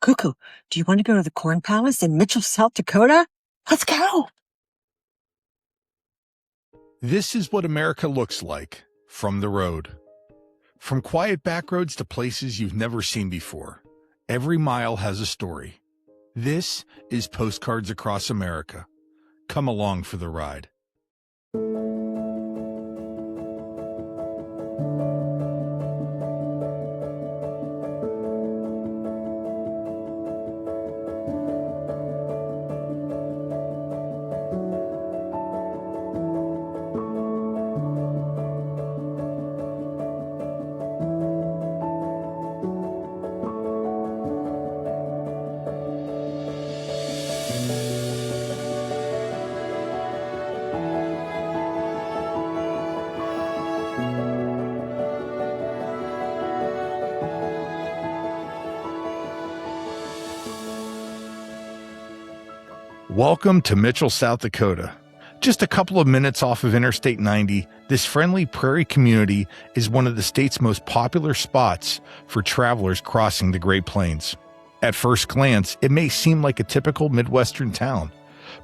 Cuckoo, do you want to go to the Corn Palace in Mitchell, South Dakota? Let's go! This is what America looks like from the road. From quiet back roads to places you've never seen before, every mile has a story. This is Postcards Across America. Come along for the ride. Welcome to Mitchell, South Dakota. Just a couple of minutes off of Interstate 90, this friendly prairie community is one of the state's most popular spots for travelers crossing the Great Plains. At first glance, it may seem like a typical Midwestern town,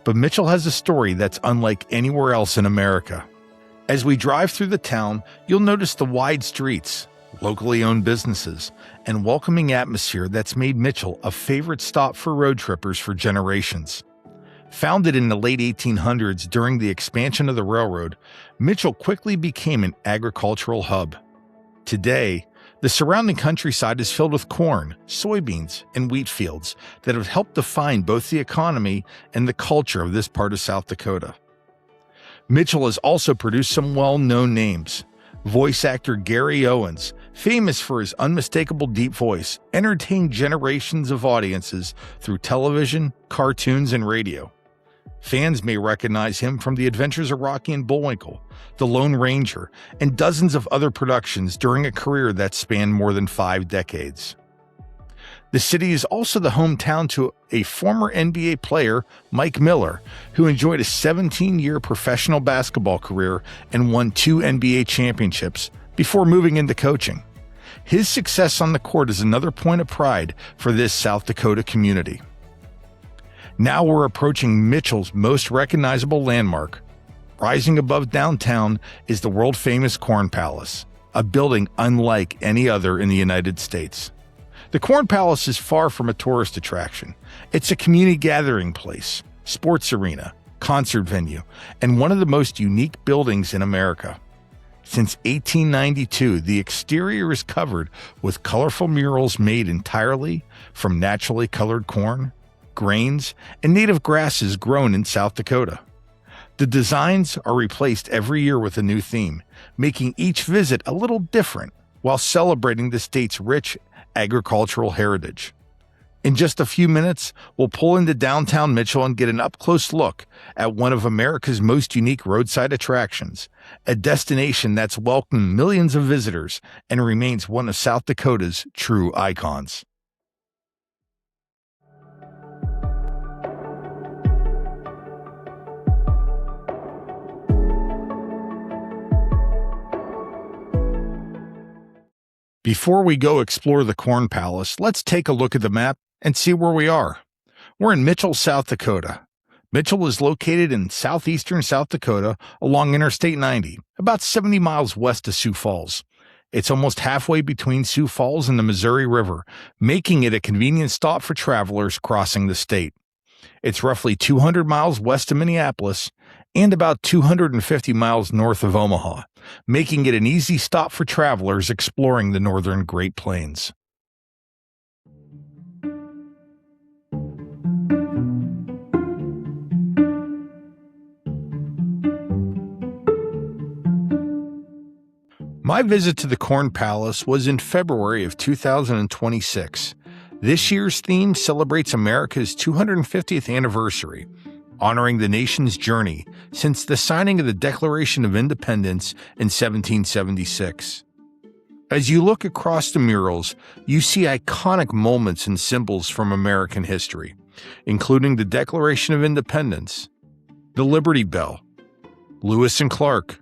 but Mitchell has a story that's unlike anywhere else in America. As we drive through the town, you'll notice the wide streets, locally owned businesses, and welcoming atmosphere that's made Mitchell a favorite stop for road trippers for generations. Founded in the late 1800s during the expansion of the railroad, Mitchell quickly became an agricultural hub. Today, the surrounding countryside is filled with corn, soybeans, and wheat fields that have helped define both the economy and the culture of this part of South Dakota. Mitchell has also produced some well-known names. Voice actor Gary Owens, famous for his unmistakable deep voice, entertained generations of audiences through television, cartoons, and radio. Fans may recognize him from The Adventures of Rocky and Bullwinkle, The Lone Ranger, and dozens of other productions during a career that spanned more than 5 decades. The city is also the hometown to a former NBA player, Mike Miller, who enjoyed a 17-year professional basketball career and won 2 NBA championships before moving into coaching. His success on the court is another point of pride for this South Dakota community. Now we're approaching Mitchell's most recognizable landmark. Rising above downtown is the world-famous Corn Palace, a building unlike any other in the United States. The Corn Palace is far from a tourist attraction. It's a community gathering place, sports arena, concert venue, and one of the most unique buildings in America. Since 1892, the exterior is covered with colorful murals made entirely from naturally colored corn, grains, and native grasses grown in South Dakota. The designs are replaced every year with a new theme, making each visit a little different while celebrating the state's rich agricultural heritage. In just a few minutes, we'll pull into downtown Mitchell and get an up-close look at one of America's most unique roadside attractions, a destination that's welcomed millions of visitors and remains one of South Dakota's true icons. Before we go explore the Corn Palace, let's take a look at the map and see where we are. We're in Mitchell, South Dakota. Mitchell is located in southeastern South Dakota along Interstate 90, about 70 miles west of Sioux Falls. It's almost halfway between Sioux Falls and the Missouri River, making it a convenient stop for travelers crossing the state. It's roughly 200 miles west of Minneapolis and about 250 miles north of Omaha, making it an easy stop for travelers exploring the northern Great Plains. My visit to the Corn Palace was in February of 2026. This year's theme celebrates America's 250th anniversary, honoring the nation's journey since the signing of the Declaration of Independence in 1776. As you look across the murals, you see iconic moments and symbols from American history, including the Declaration of Independence, the Liberty Bell, Lewis and Clark,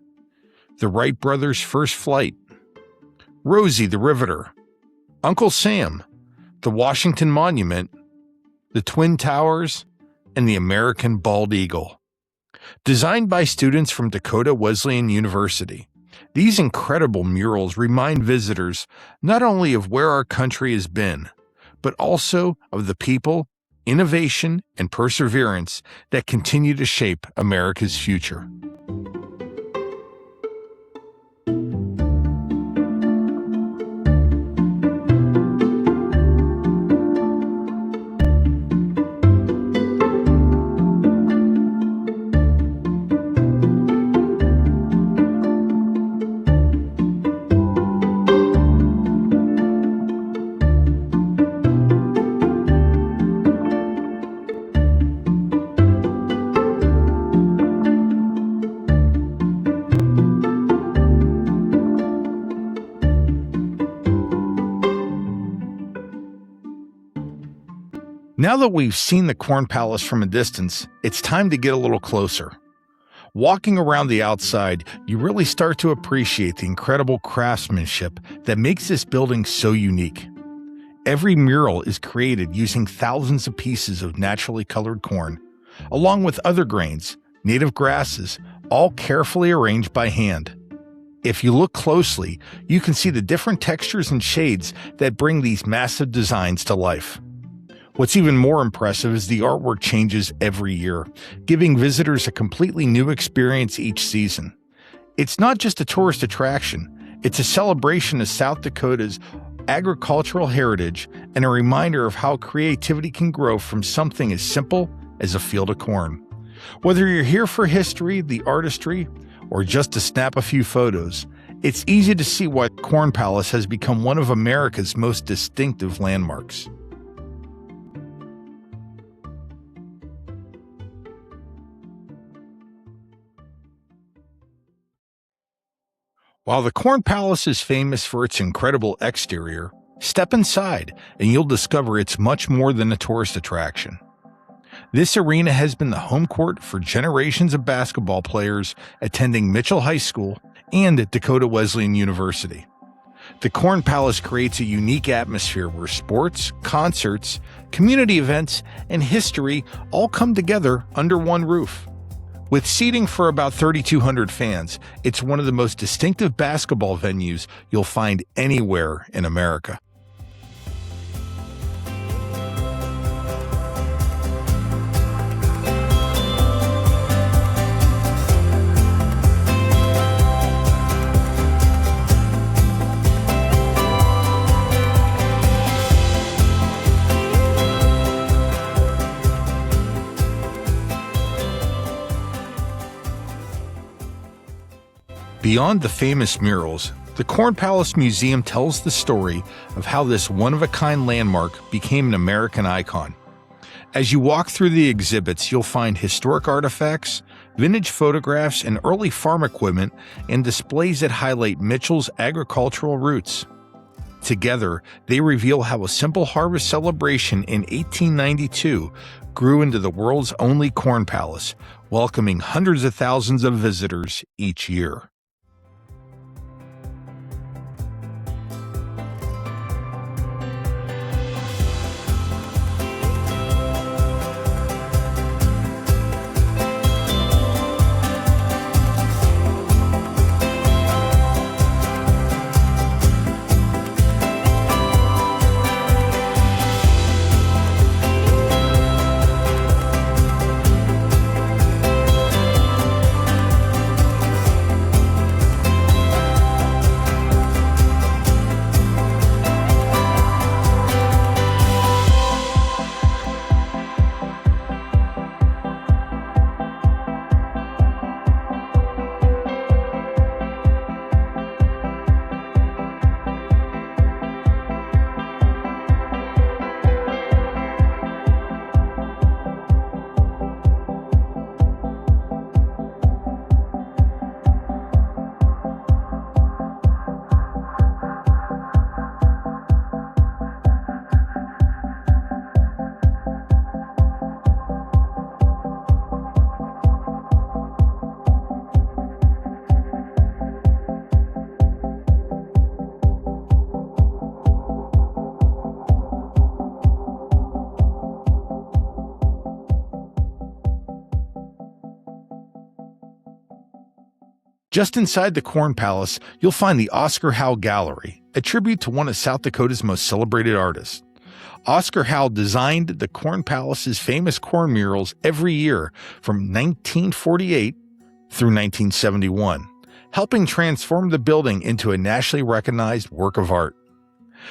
the Wright brothers' first flight, Rosie the Riveter, Uncle Sam, the Washington Monument, the Twin Towers, and the American Bald Eagle. Designed by students from Dakota Wesleyan University, these incredible murals remind visitors not only of where our country has been, but also of the people, innovation, and perseverance that continue to shape America's future. Now that we've seen the Corn Palace from a distance, it's time to get a little closer. Walking around the outside, you really start to appreciate the incredible craftsmanship that makes this building so unique. Every mural is created using thousands of pieces of naturally colored corn, along with other grains, native grasses, all carefully arranged by hand. If you look closely, you can see the different textures and shades that bring these massive designs to life. What's even more impressive is the artwork changes every year, giving visitors a completely new experience each season. It's not just a tourist attraction, it's a celebration of South Dakota's agricultural heritage and a reminder of how creativity can grow from something as simple as a field of corn. Whether you're here for history, the artistry, or just to snap a few photos, it's easy to see why Corn Palace has become one of America's most distinctive landmarks. While the Corn Palace is famous for its incredible exterior, step inside and you'll discover it's much more than a tourist attraction. This arena has been the home court for generations of basketball players attending Mitchell High School and at Dakota Wesleyan University. The Corn Palace creates a unique atmosphere where sports, concerts, community events, and history all come together under one roof. With seating for about 3,200 fans, it's one of the most distinctive basketball venues you'll find anywhere in America. Beyond the famous murals, the Corn Palace Museum tells the story of how this one-of-a-kind landmark became an American icon. As you walk through the exhibits, you'll find historic artifacts, vintage photographs, and early farm equipment, and displays that highlight Mitchell's agricultural roots. Together, they reveal how a simple harvest celebration in 1892 grew into the world's only Corn Palace, welcoming hundreds of thousands of visitors each year. Just inside the Corn Palace, you'll find the Oscar Howe Gallery, a tribute to one of South Dakota's most celebrated artists. Oscar Howe designed the Corn Palace's famous corn murals every year from 1948 through 1971, helping transform the building into a nationally recognized work of art.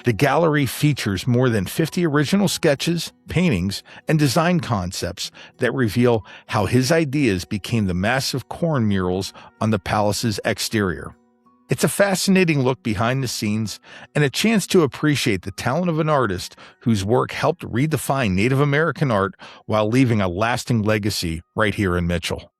The gallery features more than 50 original sketches, paintings, and design concepts that reveal how his ideas became the massive corn murals on the palace's exterior. It's a fascinating look behind the scenes and a chance to appreciate the talent of an artist whose work helped redefine Native American art while leaving a lasting legacy right here in Mitchell.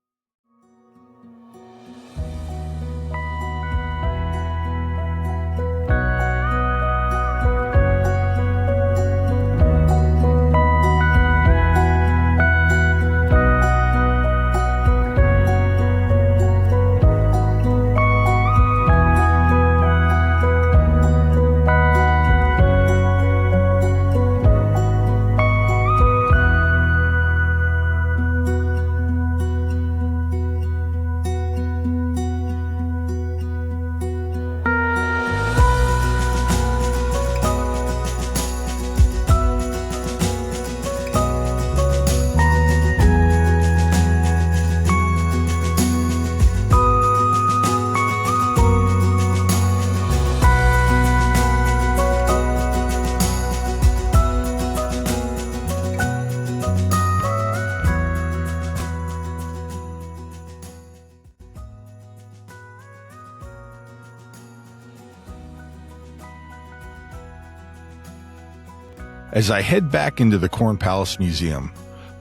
As I head back into the Corn Palace Museum,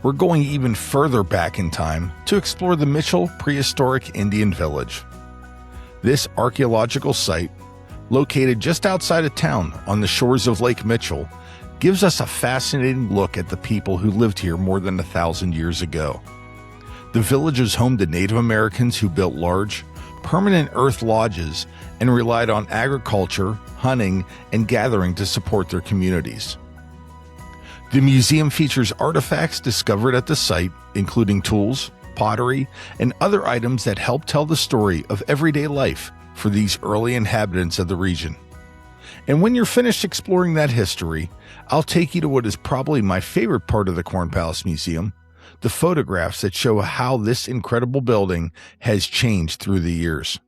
we're going even further back in time to explore the Mitchell Prehistoric Indian Village. This archaeological site, located just outside of town on the shores of Lake Mitchell, gives us a fascinating look at the people who lived here more than 1,000 years ago. The village is home to Native Americans who built large, permanent earth lodges and relied on agriculture, hunting, and gathering to support their communities. The museum features artifacts discovered at the site, including tools, pottery, and other items that help tell the story of everyday life for these early inhabitants of the region. And when you're finished exploring that history, I'll take you to what is probably my favorite part of the Corn Palace Museum, the photographs that show how this incredible building has changed through the years.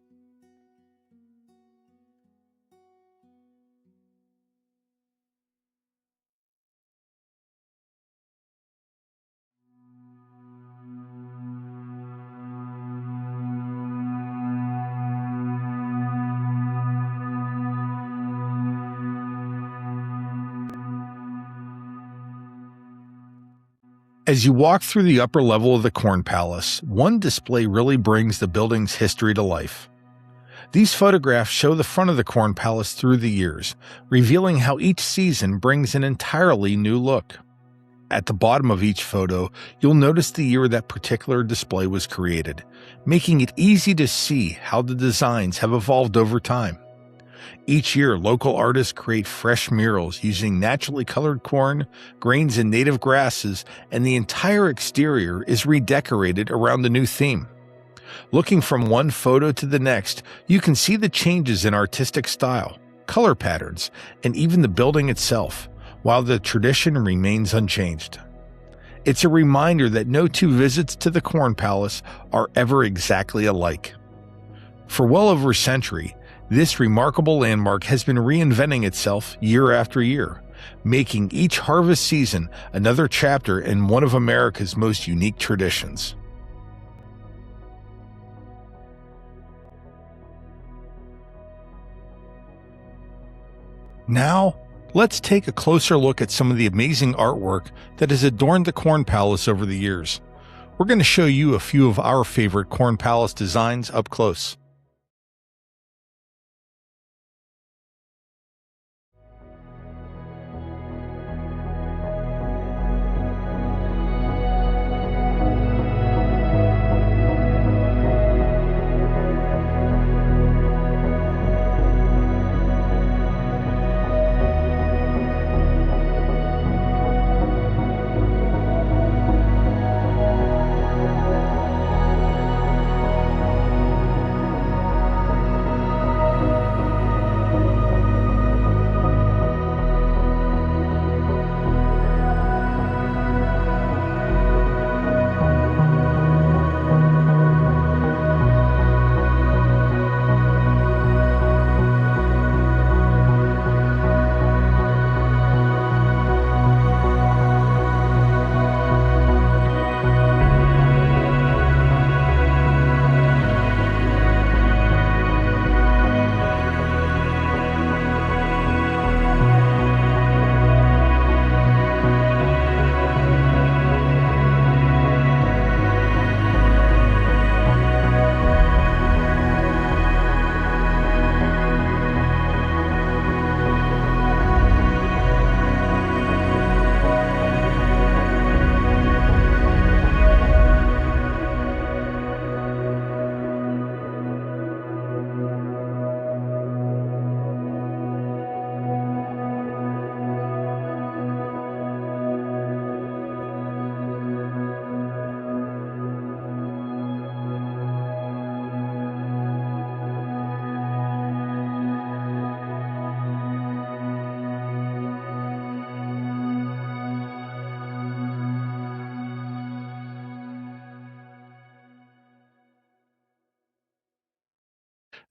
As you walk through the upper level of the Corn Palace, one display really brings the building's history to life. These photographs show the front of the Corn Palace through the years, revealing how each season brings an entirely new look. At the bottom of each photo, you'll notice the year that particular display was created, making it easy to see how the designs have evolved over time. Each year, local artists create fresh murals using naturally colored corn, grains, and native grasses, and the entire exterior is redecorated around the new theme. Looking from one photo to the next, you can see the changes in artistic style, color patterns, and even the building itself, while the tradition remains unchanged. It's a reminder that no two visits to the Corn Palace are ever exactly alike. For well over a century, this remarkable landmark has been reinventing itself year after year, making each harvest season another chapter in one of America's most unique traditions. Now, let's take a closer look at some of the amazing artwork that has adorned the Corn Palace over the years. We're going to show you a few of our favorite Corn Palace designs up close.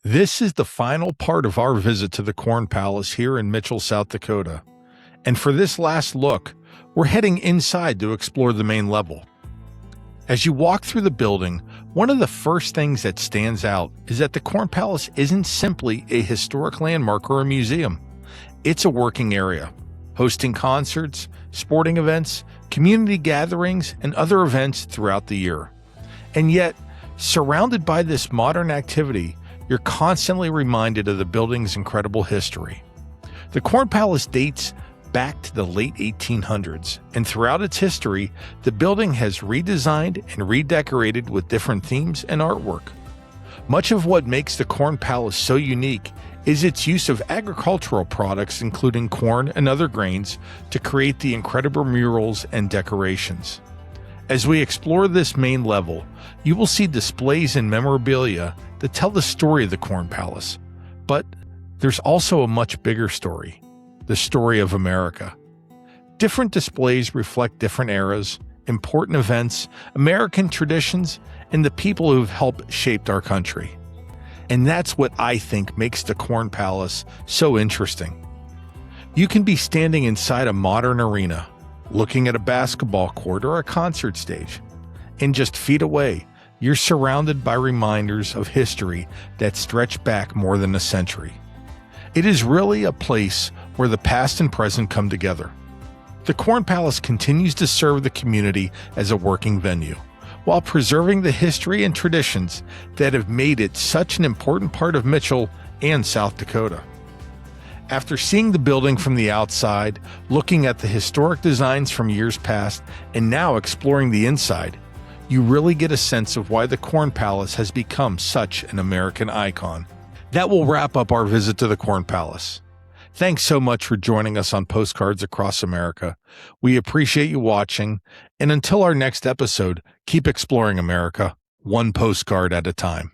This is the final part of our visit to the Corn Palace here in Mitchell, South Dakota. And for this last look, we're heading inside to explore the main level. As you walk through the building, one of the first things that stands out is that the Corn Palace isn't simply a historic landmark or a museum. It's a working area, hosting concerts, sporting events, community gatherings, and other events throughout the year. And yet, surrounded by this modern activity, you're constantly reminded of the building's incredible history. The Corn Palace dates back to the late 1800s, and throughout its history, the building has redesigned and redecorated with different themes and artwork. Much of what makes the Corn Palace so unique is its use of agricultural products, including corn and other grains, to create the incredible murals and decorations. As we explore this main level, you will see displays and memorabilia that tell the story of the Corn Palace. But there's also a much bigger story, the story of America. Different displays reflect different eras, important events, American traditions, and the people who have helped shape our country. And that's what I think makes the Corn Palace so interesting. You can be standing inside a modern arena, looking at a basketball court or a concert stage. And just feet away, you're surrounded by reminders of history that stretch back more than a century. It is really a place where the past and present come together. The Corn Palace continues to serve the community as a working venue, while preserving the history and traditions that have made it such an important part of Mitchell and South Dakota. After seeing the building from the outside, looking at the historic designs from years past, and now exploring the inside, you really get a sense of why the Corn Palace has become such an American icon. That will wrap up our visit to the Corn Palace. Thanks so much for joining us on Postcards Across America. We appreciate you watching, and until our next episode, keep exploring America, one postcard at a time.